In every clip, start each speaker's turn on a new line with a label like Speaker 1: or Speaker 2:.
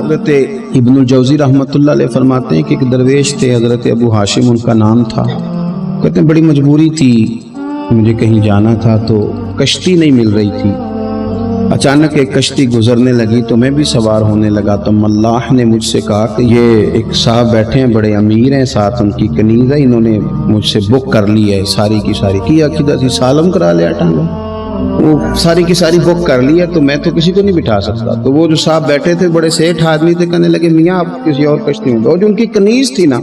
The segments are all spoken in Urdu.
Speaker 1: حضرت ابن الجوزی رحمۃ اللہ علیہ فرماتے ہیں کہ ایک درویش تھے، حضرت ابو ہاشم ان کا نام تھا. کہتے ہیں بڑی مجبوری تھی، مجھے کہیں جانا تھا تو کشتی نہیں مل رہی تھی. اچانک ایک کشتی گزرنے لگی تو میں بھی سوار ہونے لگا تو ملاح نے مجھ سے کہا کہ یہ ایک صاحب بیٹھے ہیں، بڑے امیر ہیں، ساتھ ان کی کنیز ہے، انہوں نے مجھ سے بک کر لی ہے ساری کی ساری. کیا کدھر سی سالم کرا لیا ٹانگا، وہ ساری کی ساری بک کر لی ہے تو میں تو کسی کو نہیں بٹھا سکتا. تو وہ جو صاحب بیٹھے تھے بڑے سیٹھ آدمی تھے، کہنے لگے میاں آپ کسی اور کشتی میں اور جو ان کی کنیز تھی نا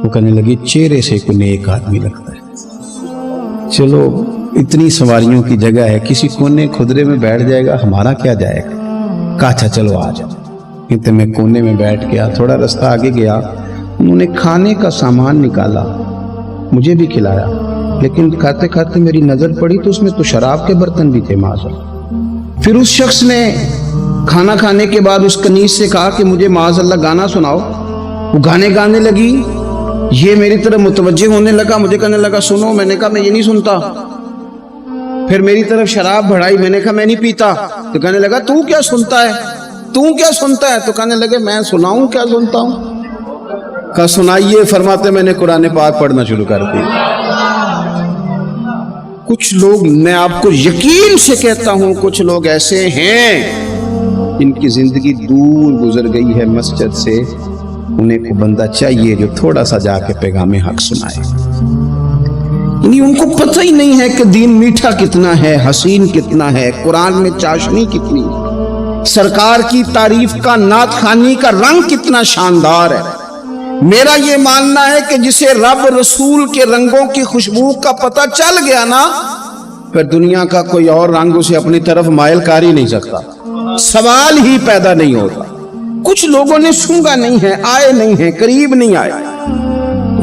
Speaker 1: وہ کہنے لگی چہرے سے کوئی نیک آدمی لگتا ہے. چلو اتنی سواریوں کی جگہ ہے، کسی کونے خدرے میں بیٹھ جائے گا، ہمارا کیا جائے گا. کہا اچھا چلو آ جاؤ. کہتے میں کونے میں بیٹھ گیا، تھوڑا رستہ آگے گیا، انہوں نے کھانے کا سامان نکالا، مجھے بھی کھلایا، لیکن کھاتے کھاتے میری نظر پڑی تو اس میں تو شراب کے برتن بھی تھے معاذ. پھر اس شخص نے کھانا کھانے کے بعد اس کنیز سے کہا کہ مجھے معاذ اللہ گانا سناؤ. وہ گانے گانے لگی، یہ میری طرف متوجہ ہونے لگا، مجھے کہنے لگا سنو. میں نے کہا میں یہ نہیں سنتا. پھر میری طرف شراب بڑھائی، میں نے کہا میں نہیں پیتا. تو کہنے لگا تو کیا سنتا ہے، تو کیا سنتا ہے. تو کہنے لگے میں سناؤں کیا سنتا ہوں. کہا سنائیے. فرماتے میں نے قرآن پاک پڑھنا شروع کر دی. کچھ لوگ، میں آپ کو یقین سے کہتا ہوں، کچھ لوگ ایسے ہیں جن کی زندگی دور گزر گئی ہے مسجد سے، انہیں کو بندہ چاہیے جو تھوڑا سا جا کے پیغام حق سنائے. یعنی ان کو پتہ ہی نہیں ہے کہ دین میٹھا کتنا ہے، حسین کتنا ہے، قرآن میں چاشنی کتنی ہے، سرکار کی تعریف کا، نعت خوانی کا رنگ کتنا شاندار ہے. میرا یہ ماننا ہے کہ جسے رب رسول کے رنگوں کی خوشبو کا پتہ چل گیا نا، پھر دنیا کا کوئی اور رنگ اسے اپنی طرف مائل کر ہی نہیں سکتا، سوال ہی پیدا نہیں ہوتا. کچھ لوگوں نے سونگا نہیں ہے، آئے نہیں ہیں، قریب نہیں آئے.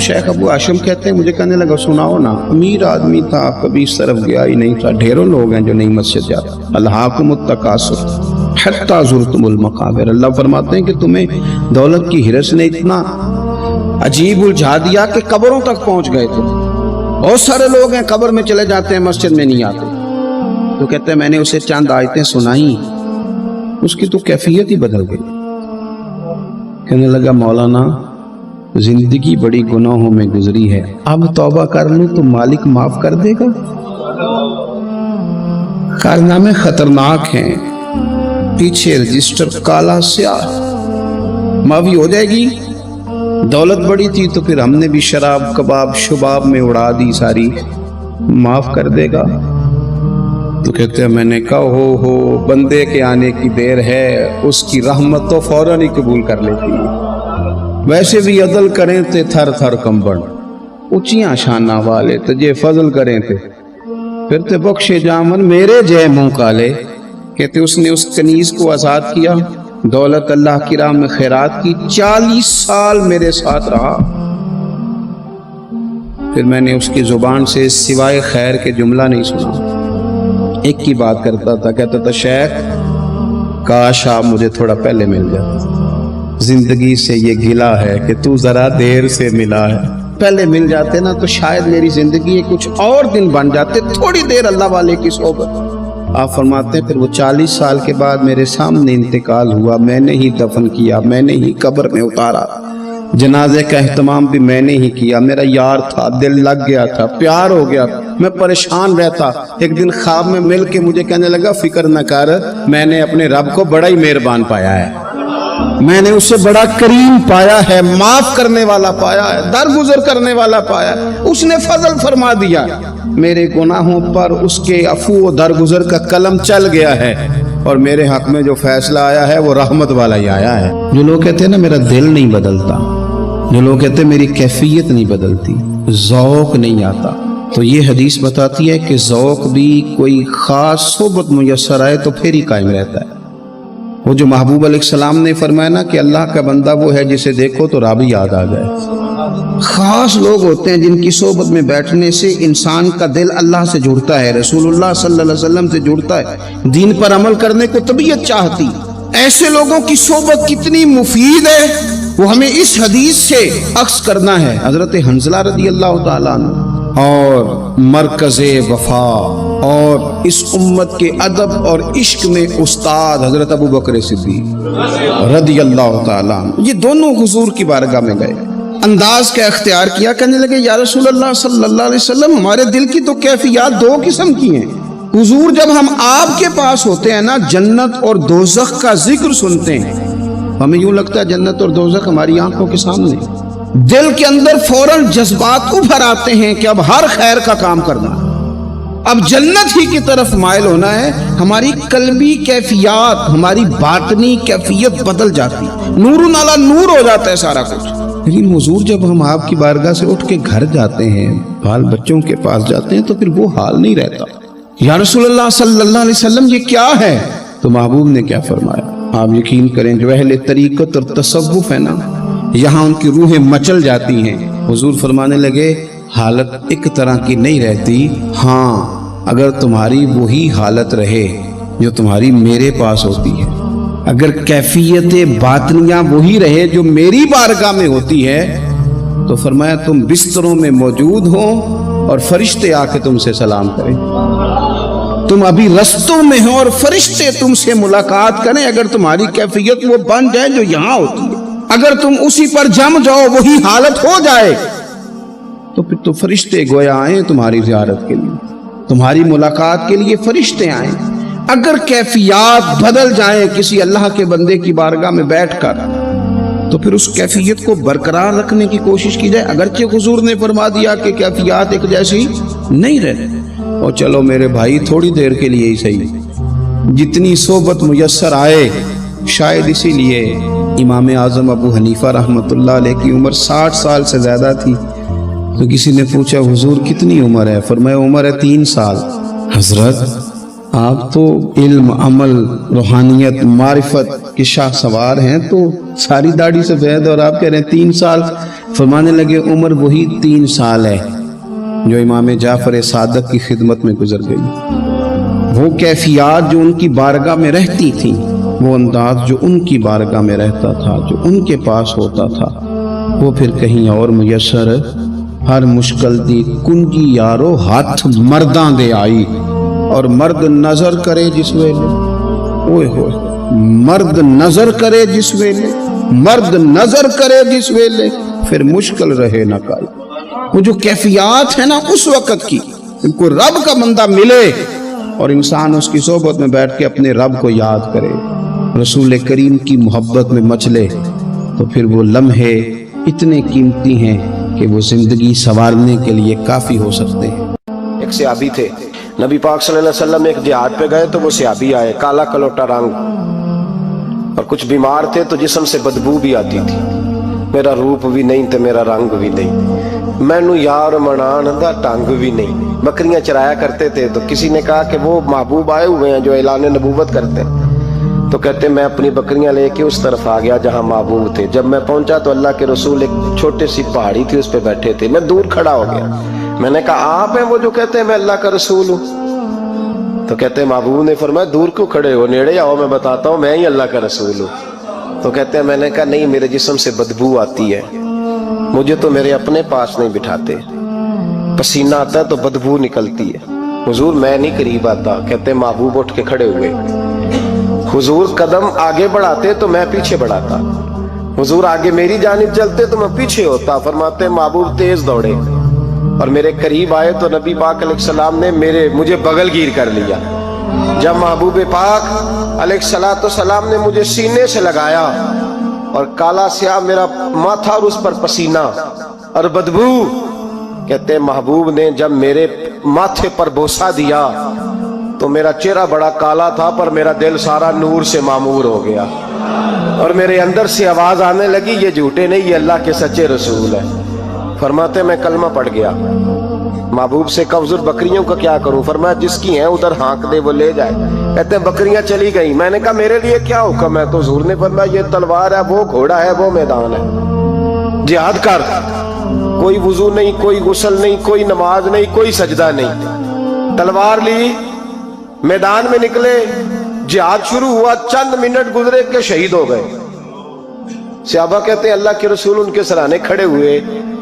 Speaker 1: شیخ ابو ہاشم کہتے ہیں مجھے کہنے لگا سناؤ نا. امیر آدمی تھا، کبھی اس طرف گیا ہی نہیں تھا. ڈھیروں لوگ ہیں جو نہیں مسجد جاتے. الہاکم التکاثر حتی زرتم المقابر. اللہ فرماتے ہیں کہ تمہیں دولت کی ہرس نے اتنا عجیب الجھا دیا کہ قبروں تک پہنچ گئے تھے. بہت سارے لوگ ہیں قبر میں چلے جاتے ہیں، مسجد میں نہیں آتے. تو کہتے ہیں میں نے اسے چند آیتیں سنائیں، اس کی تو کیفیت ہی بدل گئی. کہنے لگا مولانا زندگی بڑی گناہوں میں گزری ہے، اب توبہ کر لوں تو مالک معاف کر دے گا. کارنامے خطرناک ہیں، پیچھے رجسٹر کالا سیاہ، معافی ہو جائے گی. دولت بڑی تھی تو پھر ہم نے بھی شراب کباب شباب میں اڑا دی ساری، معاف کر دے گا. تو کہتے ہیں میں نے کہا ہو بندے کے آنے کی دیر ہے، اس کی رحمت تو فوراً ہی قبول کر لیتی ہے. ویسے بھی عدل کریں تے تھر تھر کمبن، اونچیاں شانہ والے تجھے فضل کریں تے پھر تے بخشے جامن میرے جے منہ کالے. کہتے اس نے اس کنیز کو آزاد کیا، دولت اللہ کی راہ میں خیرات کی، 40 سال میرے ساتھ رہا. پھر میں نے اس کی زبان سے سوائے خیر کے جملہ نہیں سنا. ایک کی بات کرتا تھا، کہتا تھا شیخ کاش آپ مجھے تھوڑا پہلے مل جاتے، زندگی سے یہ گلا ہے کہ تو ذرا دیر سے ملا ہے. پہلے مل جاتے نا تو شاید میری زندگی کچھ اور دن بن جاتے. تھوڑی دیر اللہ والے کی صحبت. آپ فرماتے ہیں پھر وہ 40 سال کے بعد میرے سامنے انتقال ہوا، میں نے ہی دفن کیا، میں نے ہی قبر میں اتارا، جنازے کا اہتمام بھی میں نے ہی کیا. میرا یار تھا، دل لگ گیا تھا، پیار ہو گیا، میں پریشان رہتا. ایک دن خواب میں مل کے مجھے کہنے لگا فکر نہ کر، میں نے اپنے رب کو بڑا ہی مہربان پایا ہے، میں نے اسے بڑا کریم پایا ہے، معاف کرنے والا پایا ہے، درگزر کرنے والا پایا ہے. اس نے فضل فرما دیا، میرے گناہوں پر اس کے عفو و درگزر کا قلم چل گیا ہے، اور میرے حق میں جو فیصلہ آیا ہے وہ رحمت والا ہی آیا ہے. جو لوگ کہتے ہیں نا میرا دل نہیں بدلتا، جو لوگ کہتے ہیں میری کیفیت نہیں بدلتی، ذوق نہیں آتا، تو یہ حدیث بتاتی ہے کہ ذوق بھی کوئی خاص صحبت میسر آئے تو پھر ہی قائم رہتا ہے. وہ جو محبوب علیہ السلام نے فرمایا نا کہ اللہ کا بندہ وہ ہے جسے دیکھو تو رب یاد آ جائے. خاص لوگ ہوتے ہیں جن کی صحبت میں بیٹھنے سے انسان کا دل اللہ سے جڑتا ہے، رسول اللہ صلی اللہ علیہ وسلم سے جڑتا ہے، دین پر عمل کرنے کو طبیعت چاہتی. ایسے لوگوں کی صحبت کتنی مفید ہے وہ ہمیں اس حدیث سے عکس کرنا ہے. حضرت حنظلہ رضی اللہ تعالیٰ عنہ اور مرکز وفا اور اس امت کے ادب اور عشق میں استاد حضرت ابو بکر صدیق رضی اللہ تعالیٰ عنہ، یہ دونوں حضور کی بارگاہ میں گئے، انداز کا اختیار کیا، کہنے لگے یا رسول اللہ صلی اللہ علیہ وسلم، ہمارے دل کی تو کیفیات دو قسم کی ہیں۔ حضور جب ہم آپ کے پاس ہوتے ہیں نا، جنت اور دوزخ کا ذکر سنتے ہیں، ہمیں یوں لگتا ہے جنت اور دوزخ ہماری آنکھوں کے سامنے، دل کے اندر فوراً جذبات ابھر آتے ہیں کہ اب ہر خیر کا کام کرنا، اب جنت ہی کی طرف مائل ہونا ہے۔ ہماری قلبی کیفیات، ہماری باطنی کیفیت بدل جاتی، نور علی نور ہو جاتا ہے سارا کچھ۔ لیکن حضور جب ہم آپ کی بارگاہ سے اٹھ کے گھر جاتے ہیں، بال بچوں کے پاس جاتے ہیں، تو پھر وہ حال نہیں رہتا۔ یا رسول اللہ صلی اللہ علیہ وسلم یہ کیا ہے؟ تو محبوب نے کیا فرمایا؟ آپ یقین کریں جو اہل طریقت اور تصوف ہے نا، یہاں ان کی روحیں مچل جاتی ہیں۔ حضور فرمانے لگے حالت ایک طرح کی نہیں رہتی، ہاں اگر تمہاری وہی حالت رہے جو تمہاری میرے پاس ہوتی ہے، اگر کیفیت باطنیہ وہی رہے جو میری بارگاہ میں ہوتی ہے، تو فرمایا تم بستروں میں موجود ہو اور فرشتے آ کے تم سے سلام کریں، تم ابھی رستوں میں ہو اور فرشتے تم سے ملاقات کریں، اگر تمہاری کیفیت وہ بن جائے جو یہاں ہوتی ہے، اگر تم اسی پر جم جاؤ، وہی حالت ہو جائے، تو پھر تو فرشتے گویا آئیں تمہاری زیارت کے لیے، تمہاری ملاقات کے لیے فرشتے آئیں۔ اگر کیفیات بدل جائیں کسی اللہ کے بندے کی بارگاہ میں بیٹھ کر، تو پھر اس کیفیت کو برقرار رکھنے کی کوشش کی جائے، اگرچہ حضور نے فرما دیا کہ کیفیات ایک جیسی نہیں رہتی۔ اور چلو میرے بھائی تھوڑی دیر کے لیے ہی صحیح، جتنی صحبت میسر آئے، شاید اسی لیے امام اعظم ابو حنیفہ رحمۃ اللہ علیہ کی عمر 60 سال سے زیادہ تھی، تو کسی نے پوچھا حضور کتنی عمر ہے؟ فرمایا عمر ہے 3 سال۔ حضرت آپ تو علم، عمل، روحانیت، معرفت کے شاہ سوار ہیں، تو ساری داڑھی سفید اور آپ کہہ رہے ہیں 3 سال۔ فرمانے لگے عمر وہی 3 سال ہے جو امام جعفر صادق کی خدمت میں گزر گئی۔ وہ کیفیات جو ان کی بارگاہ میں رہتی تھیں، وہ انداز جو ان کی بارگاہ میں رہتا تھا، جو ان کے پاس ہوتا تھا، وہ پھر کہیں اور میسر ہر مشکل دی کنجی یارو ہاتھ مرداں دے آئی۔ اور مرد نظر کرے جس ویلے، اوئے ہوئے، مرد نظر کرے جس ویلے، مرد نظر کرے جس ویلے، پھر مشکل رہے نہ کائی۔ وہ جو کیفیات ہے نا اس وقت کی، ان کو رب کا بندہ ملے اور انسان اس کی صحبت میں بیٹھ کے اپنے رب کو یاد کرے، رسول کریم کی محبت میں مچلے، تو پھر وہ لمحے اتنے قیمتی ہیں کہ وہ زندگی سنوارنے کے لیے کافی ہو سکتے ہیں۔
Speaker 2: ایک صحابی تھے، نبی پاک صلی اللہ علیہ وسلم ایک جہاد پہ گئے تو وہ صحابی آئے، کالا کلوٹا رنگ، اور کچھ بیمار تھے تو جسم سے بدبو بھی آتی تھی، میرا روپ بھی نہیں تو میرا رنگ بھی نہیں، مینو یار منان دا ٹنگ بھی نہیں۔ بکریاں چرایا کرتے تھے، تو کسی نے کہا کہ وہ محبوب آئے ہوئے ہیں جو اعلان نبوت کرتے ہیں، تو کہتے میں اپنی بکریاں لے کے اس طرف آ گیا جہاں محبوب تھے۔ جب میں پہنچا تو اللہ کے رسول ایک چھوٹے سی پہاڑی تھی اس پہ بیٹھے تھے، میں دور کھڑا ہو گیا، میں نے کہا آپ ہیں وہ جو کہتے ہیں میں اللہ کا رسول ہوں؟ تو کہتے ہیں محبوب نے فرمایا دور کیوں کھڑے ہو، نیڑے آؤ میں بتاتا ہوں میں ہی اللہ کا رسول ہوں۔ تو کہتے ہیں میں نے کہا نہیں، میرے جسم سے بدبو آتی ہے، مجھے تو میرے اپنے پاس نہیں بٹھاتے، پسینہ آتا ہے تو بدبو نکلتی ہے، حضور میں نہیں قریب آتا۔ کہتے ہیں محبوب اٹھ کے کھڑے ہوئے، حضور قدم آگے بڑھاتے تو میں پیچھے بڑھاتا، حضور آگے میری جانب چلتے تو میں پیچھے ہوتا۔ فرماتے محبوب تیز دوڑے اور میرے قریب آئے تو نبی پاک علیہ السلام نے مجھے بغل گیر کر لیا۔ جب محبوب پاک علیہ السلام نے مجھے سینے سے لگایا اور کالا سیاہ میرا ماتھا اور اس پر پسینہ اور بدبو، کہتے ہیں محبوب نے جب میرے ماتھے پر بوسہ دیا تو میرا چہرہ بڑا کالا تھا پر میرا دل سارا نور سے معمور ہو گیا، اور میرے اندر سے آواز آنے لگی یہ جھوٹے نہیں، یہ اللہ کے سچے رسول ہیں۔ فرماتے میں کلمہ پڑھ گیا۔ محبوب سے کہا حضور بکریوں کا کیا کروں؟ فرمایا جس کی ہیں ادھر ہانک دے وہ لے جائے۔ کہتے ہیں بکریاں چلی گئیں، میں نے کہا میرے لیے کیا حکم ہے؟ تو حضور نے فرمایا یہ تلوار ہے، وہ گھوڑا ہے، وہ میدان ہے، جہاد کر۔ کوئی وضو نہیں، کوئی غسل نہیں، کوئی نماز نہیں، کوئی سجدہ نہیں، تلوار لی، میدان میں نکلے، جہاد شروع ہوا، چند منٹ گزرے کہ شہید ہو گئے۔ صحابہ کہتے ہیں اللہ کے رسول ان کے سرانے کھڑے ہوئے،